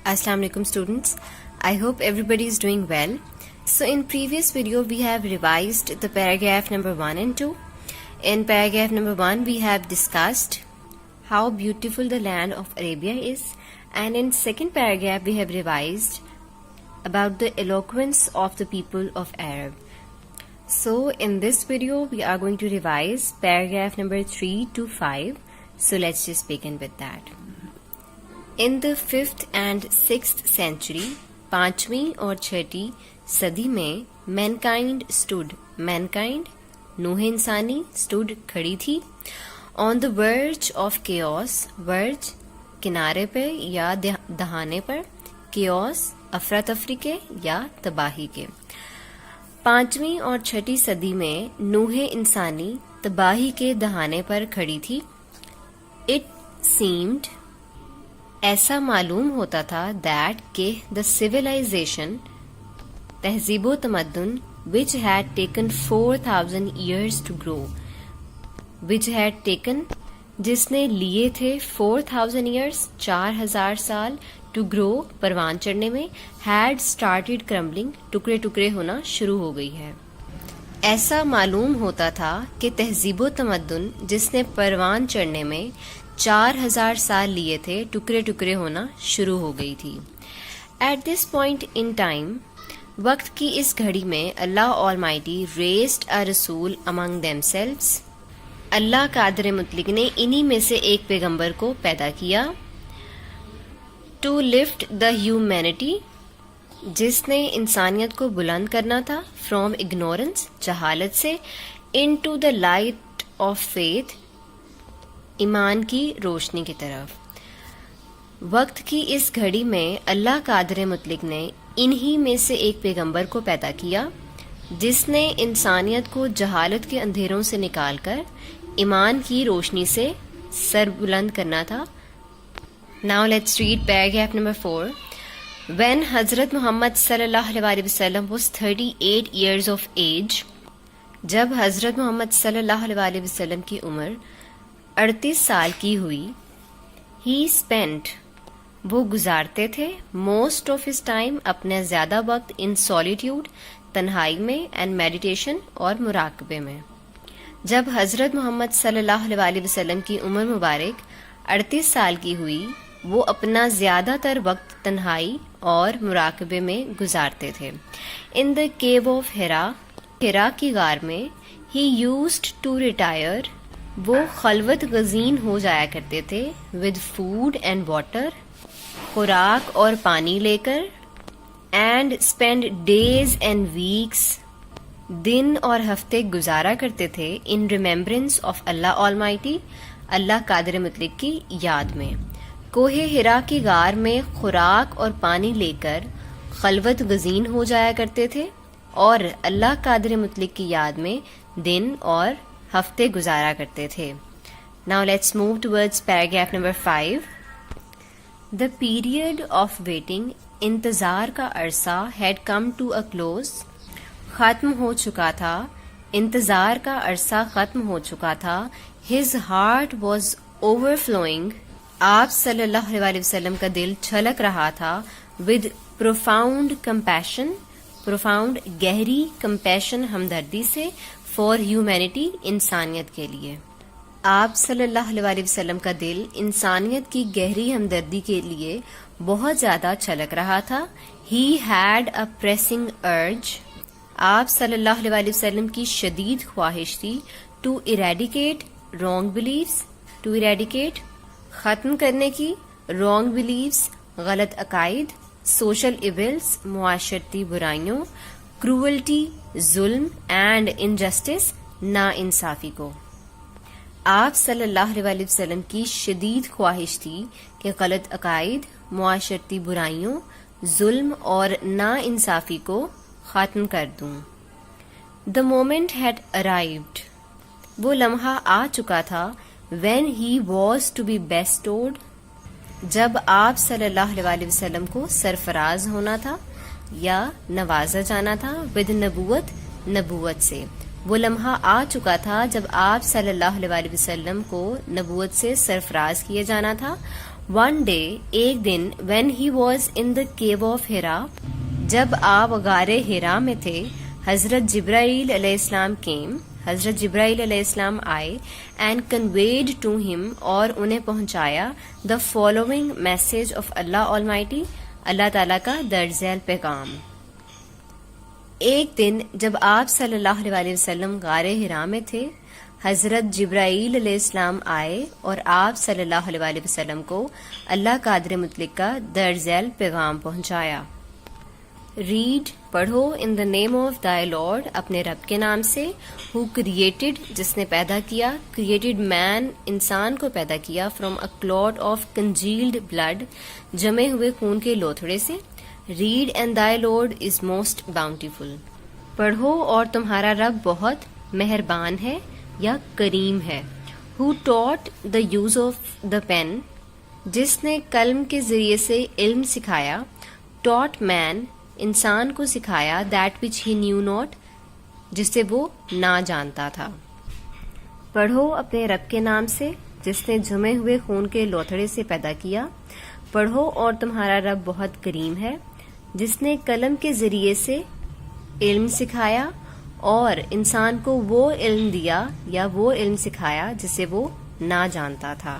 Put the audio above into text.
Assalamu alaikum students. I hope everybody is doing well. So in previous video we have revised the paragraph number 1 and 2. In paragraph number 1 we have discussed how beautiful the land of Arabia is, and in second paragraph we have revised about the eloquence of the people of Arab. So in this video we are going to revise paragraph number 3 to 5. So let's just begin with that. In the 5th and 6th century, 5वीं और 6ठी सदी में mankind stood, mankind नूह इंसानी stood खड़ी थी, on the verge of chaos, verge किनारे पे या दहाने पर, chaos अफरा तफरी के या तबाही के. 5वीं और 6ठी सदी में नूह इंसानी तबाही के दहाने पर खड़ी थी. It seemed, ऐसा मालूम होता था that के the civilization तहजीब तमद्दुन which had taken 4,000 years to grow, which had taken जिसने लिए थे 4,000 years 4,000 साल to grow परवान चढ़ने में, had started crumbling टुकड़े टुकड़े होना शुरू हो गई है. ऐसा मालूम होता था कि तहजीब तमद्दुन जिसने परवान चढ़ने में 4,000 साल लिए थे टुकड़े टुकड़े होना शुरू हो गई थी. At this point in time, वक्त की इस घड़ी में अल्लाह ऑलमाइटी रेस्ड अ रसूल अमंग देमसेल्व्स, अल्लाह कादर मुतलिक ने इन्हीं में से एक पैगंबर को पैदा किया. टू लिफ्ट द ह्यूमैनिटी, जिसने इंसानियत को बुलंद करना था, फ्रॉम इग्नोरेंस जहालत से, into the light of faith ईमान की रोशनी की तरफ. वक्त की इस घड़ी में अल्लाह कादर मुतलिक ने इन्हीं में से एक पैगंबर को पैदा किया जिसने इंसानियत को जहालत के अंधेरों से निकालकर ईमान की रोशनी से सर बुलंद करना था. Now let's read paragraph number 4. When हजरत मोहम्मद सल्लल्लाहु अलैहि वसल्लम was 38 years of age, जब हजरत मोहम्मद सल्लल्लाहु अलैहि वसल्लम की उम्र 38 साल की हुई, ही स्पेंट, वो गुजारते थे, मोस्ट ऑफ हिज टाइम, अपने ज़्यादा वक्त, इन सॉलिट्यूड, तन्हाई में, एंड मेडिटेशन, और मुराकबे में. जब हज़रत मोहम्मद सल्लल्लाहु अलैहि वसल्लम की उम्र मुबारक 38 साल की हुई, वो अपना ज़्यादातर वक्त तन्हाई और मुराकबे में गुजारते थे. इन द केव ऑफ हिरा, हिरा की गार में, ही यूज्ड टू रिटायर, वो खलवत गजीन हो जाया करते थे, विद फूड एंड वाटर, खुराक और पानी लेकर, and spend days and weeks, दिन और हफ्ते गुजारा करते थे, in remembrance of Allah almighty, अल्लाह कादिर मुतलिक की याद में. कोहे हिरा की गार में खुराक और पानी लेकर खलवत गजीन हो जाया करते थे और अल्लाह कादिर मुतलिक की याद में दिन और हफ्ते गुजारा करते थे. Now let's move towards paragraph number 5. The period of waiting, इंतजार का अरसा, had come to a close, खत्म हो चुका था, इंतजार का अरसा खत्म हो चुका था. हिज हार्ट वॉज ओवरफ्लोइंग, आप सल्लल्लाहु अलैहि वसल्लम का दिल छलक रहा था, विद प्रोफाउंड कंपैशन, प्रोफाउंड गहरी, कंपैशन हमदर्दी से, फॉर ह्यूमैनिटी इंसानियत के लिए. आप सल्लल्लाहु अलैहि वसल्लम का दिल इंसानियत की गहरी हमदर्दी के लिए बहुत ज्यादा छलक रहा था. ही हैड अ प्रेसिंग अर्ज, आप सल्लल्लाहु अलैहि वसल्लम की शदीद ख्वाहिश थी, to eradicate wrong beliefs, to eradicate खत्म करने की, रॉन्ग बिलीव्स गलत अकायद, सोशल इविल्स मुआशरती बुराइयों, क्रूअल्टी जुल्म, एंड इनजस्टिस ना इंसाफी को. आप सल्लल्लाहु अलैहि वसल्लम की शदीद ख्वाहिश थी कि गलत अकायद, मुआशरती बुराइयों, जुल्म और ना इंसाफी को ख़त्म कर दूं. द मोमेंट हैड अराइव्ड, वो लम्हा आ चुका था, when he was to be bestowed, जब आप सल्लल्लाहु अलैहि वसल्लम को सरफराज होना था या नवाजा जाना था, विद नबूवत, नबूवत से. वो लम्हा आ चुका था जब आप सल्लल्लाहु अलैहि वसल्लम को नबूवत से सरफराज किए जाना था, ون ڈے ایک دن when he was in the cave of Hira جب آپ غار ہرا میں تھے حضرت جبرائیل علیہ السلام حضرت جبرائیل علیہ السلام آئے and conveyed to him اور انہیں پہنچایا the following message of Allah Almighty اللہ تعالیٰ کا درج ذیل پیغام. ایک دن جب آپ صلی اللہ علیہ وسلم غار ہرا میں تھے حضرت جبرائیل علیہ السلام آئے اور آپ صلی اللہ علیہ وسلم کو اللہ قادر مطلق کا درج ذیل پیغام پہنچایا. ریڈ پڑھو ان دا نیم آف thy لارڈ اپنے رب کے نام سے who created جس نے پیدا کیا created man انسان کو پیدا کیا from a clot of congealed blood جمے ہوئے خون کے لوتھڑے سے. Read and thy lord is most bountiful پڑھو اور تمہارا رب بہت مہربان ہے یا کریم ہے. who taught the use of the pen جس نے قلم کے ذریعے سے علم سکھایا. taught man انسان کو سکھایا that which he knew not جسے وہ نہ جانتا تھا. پڑھو اپنے رب کے نام سے جس نے جمے ہوئے خون کے لوتھڑے سے پیدا کیا. پڑھو اور تمہارا رب بہت کریم ہے جس نے قلم کے ذریعے سے علم سکھایا اور انسان کو وہ علم دیا یا وہ علم سکھایا جسے وہ نہ جانتا تھا.